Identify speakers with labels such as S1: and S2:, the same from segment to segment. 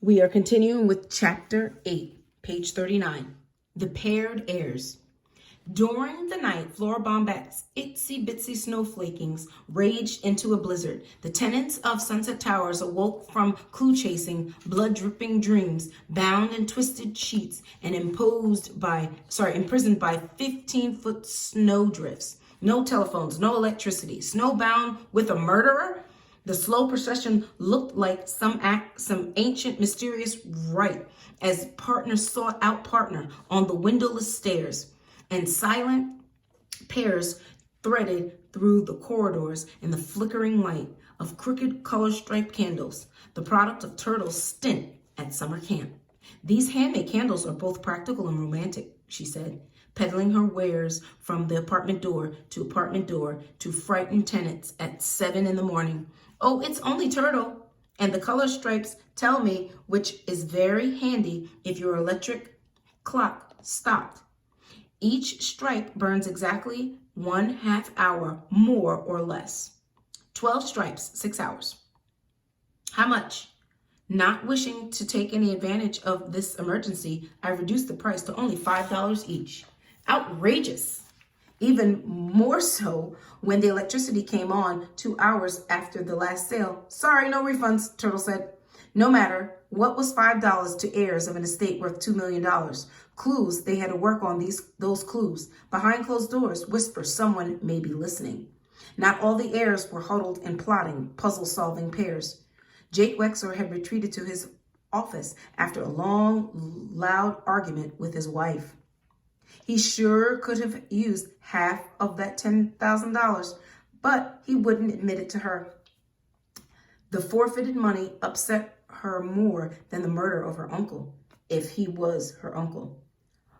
S1: We are continuing with Chapter 8, page 39, The Paired Heirs. During the night, Flora Bombast's itsy-bitsy snowflakings raged into a blizzard. The tenants of Sunset Towers awoke from clue-chasing, blood-dripping dreams, bound in twisted sheets and imprisoned by 15-foot snowdrifts. No telephones, no electricity. Snowbound with a murderer? The slow procession looked like some ancient mysterious rite as partner sought out partner on the windowless stairs, and silent pairs threaded through the corridors in the flickering light of crooked color-striped candles, the product of Turtle's stint at summer camp. "These handmade candles are both practical and romantic," she said, peddling her wares from the apartment door to frightened tenants at 7 in the morning. "Oh, it's only Turtle. And the color stripes tell me, which is very handy if your electric clock stopped. Each stripe burns exactly 1/2 hour, more or less. 12 stripes, 6 hours. How much?" Not wishing to take any advantage of this emergency, I reduced the price to only $5 each. Outrageous! Even more so when the electricity came on 2 hours after the last sale. "Sorry, no refunds," Turtle said. No matter, what was $5 to heirs of an estate worth $2 million? Clues, they had to work on those clues. Behind closed doors, whisper, someone may be listening. Not all the heirs were huddled in plotting, puzzle-solving pairs. Jake Wexler had retreated to his office after a long, loud argument with his wife. He sure could have used half of that $10,000, but he wouldn't admit it to her. The forfeited money upset her more than the murder of her uncle, if he was her uncle.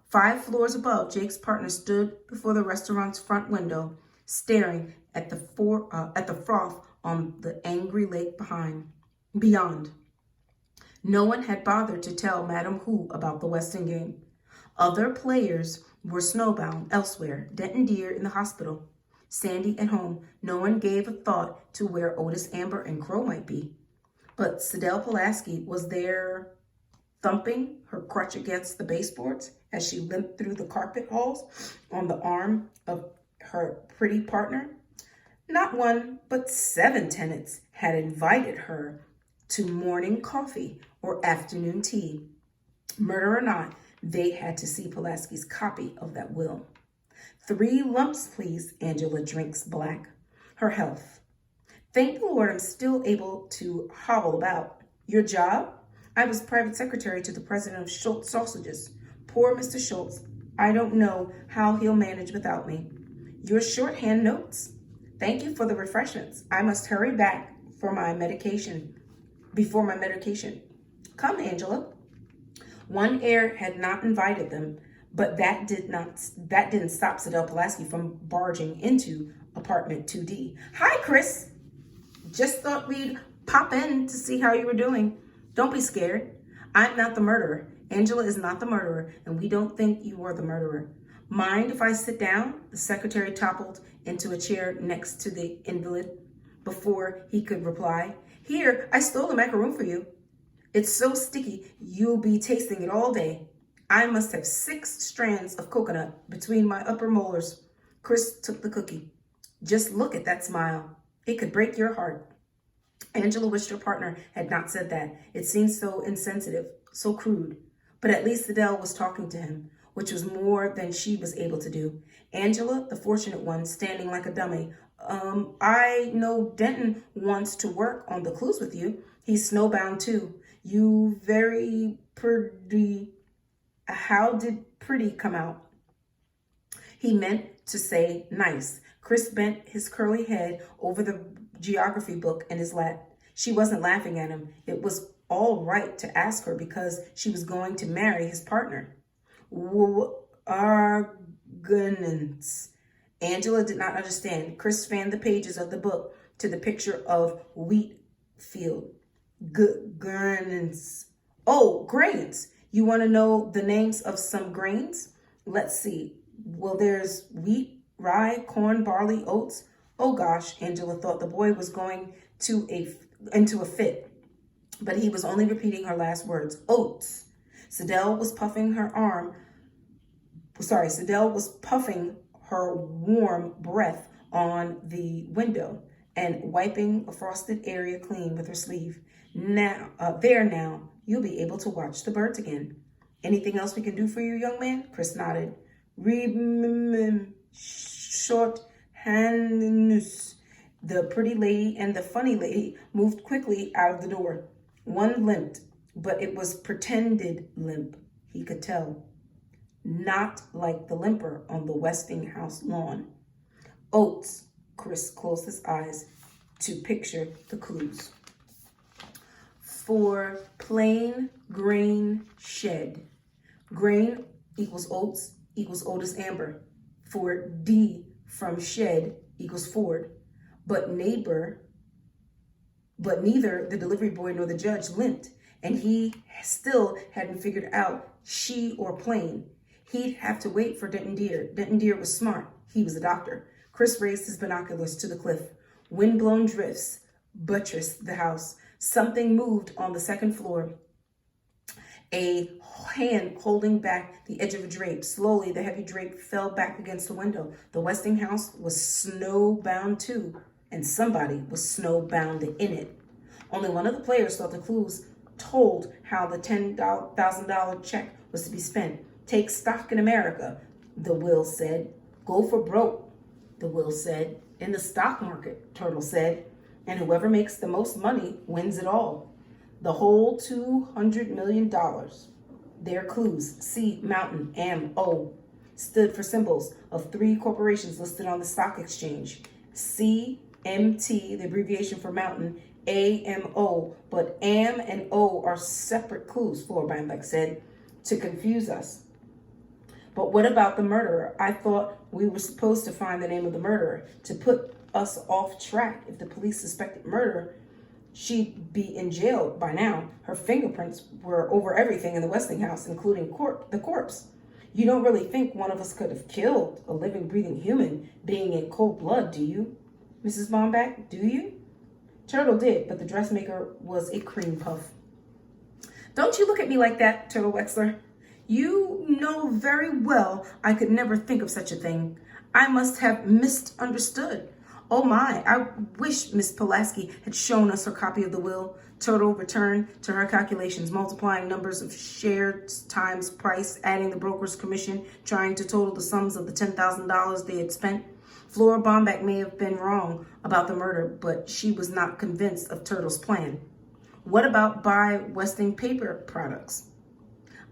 S1: 5 floors above, Jake's partner stood before the restaurant's front window, staring at the froth on the angry lake beyond. No one had bothered to tell Madam Who about the Weston game. Other players were snowbound elsewhere, Denton Deer in the hospital, Sandy at home. No one gave a thought to where Otis, Amber, and Crow might be. But Sidel Pulaski was there, thumping her crutch against the baseboards as she limped through the carpet halls on the arm of her pretty partner. Not 1, but 7 tenants had invited her to morning coffee or afternoon tea. Murder or not, they had to see Pulaski's copy of that will. 3 lumps, please. Angela drinks black. Her health. Thank the Lord I'm still able to hobble about. Your job? I was private secretary to the president of Schultz Sausages. Poor Mr. Schultz. I don't know how he'll manage without me. Your shorthand notes? Thank you for the refreshments. I must hurry back before my medication. Come, Angela. One heir had not invited them, but that didn't stop Sidel Pulaski from barging into apartment 2D. "Hi, Chris. Just thought we'd pop in to see how you were doing. Don't be scared. I'm not the murderer. Angela is not the murderer, and we don't think you were the murderer. Mind if I sit down?" The secretary toppled into a chair next to the invalid before he could reply. "Here, I stole the macaroon for you. It's so sticky, you'll be tasting it all day. I must have 6 strands of coconut between my upper molars." Chris took the cookie. "Just look at that smile. It could break your heart." Angela wished her partner had not said that. It seemed so insensitive, so crude. But at least Sidel was talking to him, which was more than she was able to do. Angela, the fortunate one, standing like a dummy. I know Denton wants to work on the clues with you. He's snowbound too. You very pretty." How did pretty come out? He meant to say nice. Chris bent his curly head over the geography book in his lap. She wasn't laughing at him. It was all right to ask her because she was going to marry his partner. Arguments. Angela did not understand. Chris fanned the pages of the book to the picture of wheat field. Grains. "Oh, grains. You want to know the names of some grains? Let's see. Well, there's wheat, rye, corn, barley, oats." Oh gosh, Angela thought the boy was going into a fit. but he was only repeating her last words. Oats. Sidel was puffing her warm breath on the window and wiping a frosted area clean with her sleeve. Now, you'll be able to watch the birds again. Anything else we can do for you, young man? Chris nodded. Short handness. The pretty lady and the funny lady moved quickly out of the door. One limped, but it was pretended limp, he could tell. Not like the limper on the Westinghouse lawn. Oats. Chris closed his eyes to picture the clues. For plain grain shed. Grain equals oats equals Otis Amber. For D from shed equals Ford. But neither the delivery boy nor the judge limped, and he still hadn't figured out she or plain. He'd have to wait for Denton Deer. Denton Deer was smart. He was a doctor. Chris raised his binoculars to the cliff. Wind-blown drifts buttressed the house. Something moved on the second floor. A hand holding back the edge of a drape. Slowly, the heavy drape fell back against the window. The Westinghouse was snowbound too, and somebody was snowbound in it. Only one of the players thought the clues told how the $10,000 check was to be spent. Take stock in America, the will said. Go for broke, the will said. In the stock market, Turtle said. And whoever makes the most money wins it all. The whole $200 million. Their clues, C, Mountain, M, O, stood for symbols of 3 corporations listed on the stock exchange. C, MT, the abbreviation for Mountain, AMO, but AM and O are separate clues, Floor Bambeck said, to confuse us. But what about the murderer? I thought we were supposed to find the name of the murderer to put us off track. If the police suspected murder, she'd be in jail by now. Her fingerprints were over everything in the Westinghouse, including the corpse. You don't really think one of us could have killed a living, breathing human being in cold blood, do you? Mrs. Bambeck, do you? Turtle did, but the dressmaker was a cream puff. Don't you look at me like that, Turtle Wexler. You know very well I could never think of such a thing. I must have misunderstood. Oh my, I wish Miss Pulaski had shown us her copy of the will. Turtle returned to her calculations, multiplying numbers of shares times price, adding the broker's commission, trying to total the sums of the $10,000 they had spent. Flora Bambeck may have been wrong about the murder, but she was not convinced of Turtle's plan. What about buy Westing Paper Products?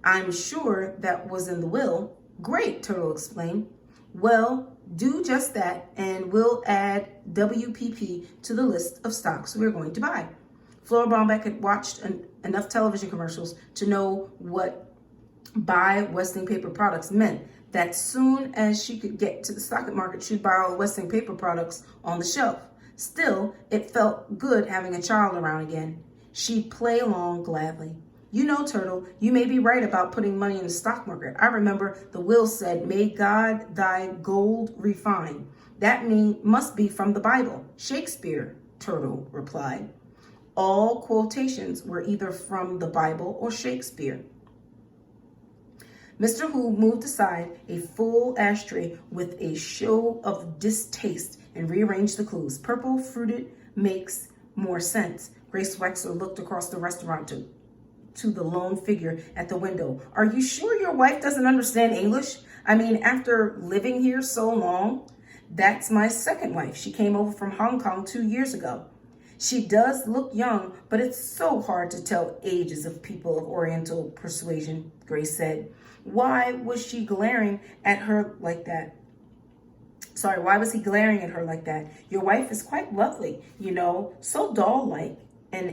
S1: I'm sure that was in the will. Great, Turtle explained. Well, do just that, and we'll add WPP to the list of stocks we're going to buy. Flora Bambeck had watched enough television commercials to know what buy Westing Paper Products meant. That soon as she could get to the stock market, she'd buy all the Westing Paper Products on the shelf. Still, it felt good having a child around again. She'd play along gladly. You know, Turtle, you may be right about putting money in the stock market. I remember the will said, may God thy gold refine. That must be from the Bible. Shakespeare, Turtle replied. All quotations were either from the Bible or Shakespeare. Mr. Hu moved aside a full ashtray with a show of distaste and rearranged the clues. Purple fruited makes more sense. Grace Wexler looked across the restaurant to the lone figure at the window. Are you sure your wife doesn't understand English? I mean, after living here so long? That's my second wife. She came over from Hong Kong 2 years ago. She does look young, but it's so hard to tell ages of people of Oriental persuasion, Grace said. Why was he glaring at her like that? Why was he glaring at her like that? Your wife is quite lovely, you know, so doll-like and